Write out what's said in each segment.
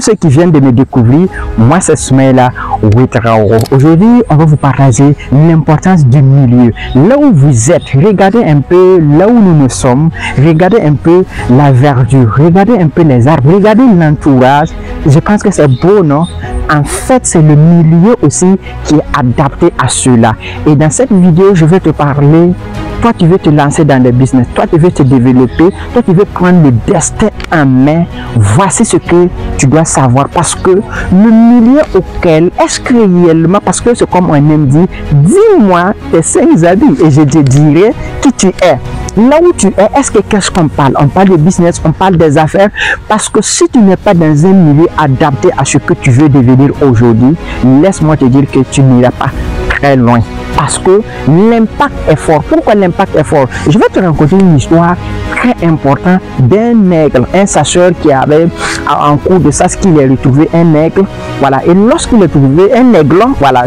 ceux qui viennent de me découvrir, moi c'est Soumaïla Ouedraogo. Aujourd'hui, on va vous partager l'importance du milieu. Là où vous êtes, regardez un peu là où nous sommes, regardez un peu la verdure, regardez un peu les arbres, regardez l'entourage. Je pense que c'est beau, non? En fait, c'est le milieu aussi qui est adapté à cela. Et dans cette vidéo, je vais te parler. Toi, tu veux te lancer dans le business, toi, tu veux te développer, toi, tu veux prendre le destin en main. Voici ce que tu dois savoir, parce que le milieu auquel, est-ce que réellement, parce que c'est comme on aime dire, dis-moi tes 5 habits et je te dirai qui tu es. Là où tu es, est-ce que qu'est-ce qu'on parle? On parle de business, on parle des affaires, parce que si tu n'es pas dans un milieu adapté à ce que tu veux devenir aujourd'hui, laisse-moi te dire que tu n'iras pas très loin. Parce que l'impact est fort. Pourquoi l'impact est fort? Je vais te raconter une histoire très importante d'un aigle, un chasseur qui avait en cours de ça, ce qu'il a retrouvé un aigle. Voilà. Et lorsqu'il a trouvé un aiglon, voilà,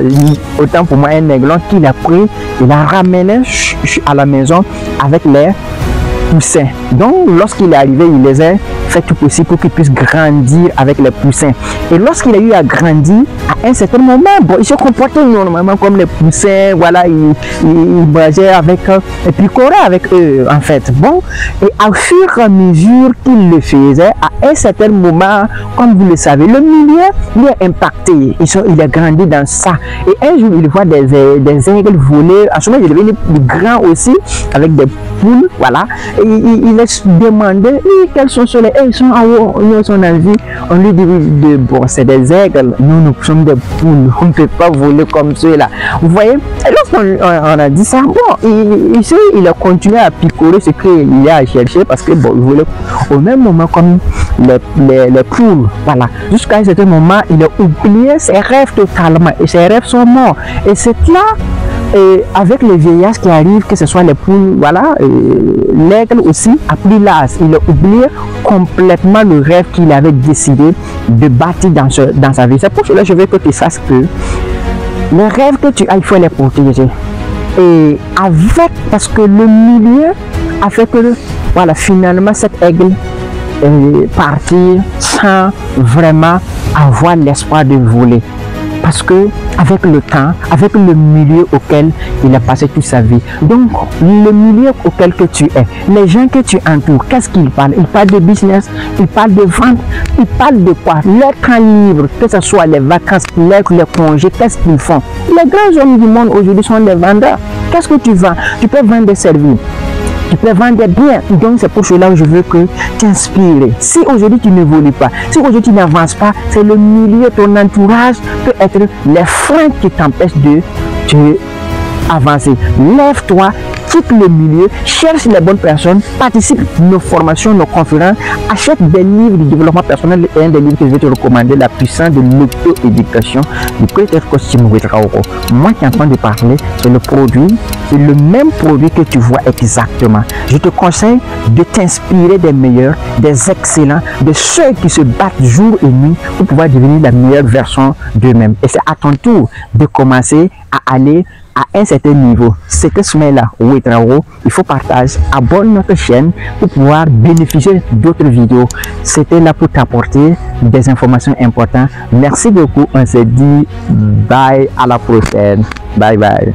autant pour moi un aiglon qu'il a pris, il a ramené à la maison avec les poussins. Donc lorsqu'il est arrivé, il les a fait tout possible pour qu'il puisse grandir avec les poussins. Et lorsqu'il a eu à grandir, à un certain moment, bon, il se comportait normalement comme les poussins, voilà, il mangeait avec et picorait avec eux en fait. Bon, et au fur et à mesure qu'il le faisait, à un certain moment, comme vous le savez, le milieu il est impacté. Il a grandi dans ça. Et un jour, il voit des aigles voler. En ce moment, il est devenu grand aussi avec des poules, voilà. Et il a demandé quels sont ceux-là. Ils sont en haut, ils sont en vie. On lui dit bon, c'est des aigles. Nous sommes des poules. On ne peut pas voler comme ceux-là. Vous voyez? Et lorsqu'on a dit ça, bon, il a continué à picorer ce qu'il a cherché parce que bon, il voulait au même moment comme les poules. Voilà. Jusqu'à un certain moment, il a oublié ses rêves totalement. Et ses rêves sont morts. Et c'est là. Et avec les vieillasses qui arrivent, que ce soit les poules, voilà, l'aigle aussi a pris l'âge. Il a oublié complètement le rêve qu'il avait décidé de bâtir dans sa vie. C'est pour cela que je veux que tu saches que les rêves que tu as, il faut les protéger. Et parce que le milieu a fait que, voilà, finalement, cet aigle est parti sans vraiment avoir l'espoir de voler. Parce que avec le temps, avec le milieu auquel il a passé toute sa vie. Donc, le milieu auquel que tu es, les gens que tu entoures, qu'est-ce qu'ils parlent? Ils parlent de business, ils parlent de vente, ils parlent de quoi? Leur temps libre, que ce soit les vacances, les congés, qu'est-ce qu'ils font? Les grands hommes du monde aujourd'hui sont des vendeurs. Qu'est-ce que tu vends? Tu peux vendre des services. Tu peux vendre des biens. Donc c'est pour cela que je veux que tu inspires. Si aujourd'hui tu ne voles pas, si aujourd'hui tu n'avances pas, c'est le milieu, ton entourage peut être les freins qui t'empêchent de avancer. Lève-toi, quitte le milieu, cherche les bonnes personnes, participe à nos formations, nos conférences, achète des livres de développement personnel et un des livres que je vais te recommander, La puissance de l'auto-éducation du Creative Coach Soumaïla Ouedraogo. Moi qui est en train de parler, c'est le produit, c'est le même produit que tu vois exactement. Je te conseille de t'inspirer des meilleurs, des excellents, de ceux qui se battent jour et nuit pour pouvoir devenir la meilleure version d'eux-mêmes. Et c'est à ton tour de commencer à aller à un certain niveau. C'était Soumaïla Ouedraogo. Il faut partager, abonne notre chaîne pour pouvoir bénéficier d'autres vidéos. C'était là pour t'apporter des informations importantes. Merci beaucoup. On se dit bye, à la prochaine. Bye bye.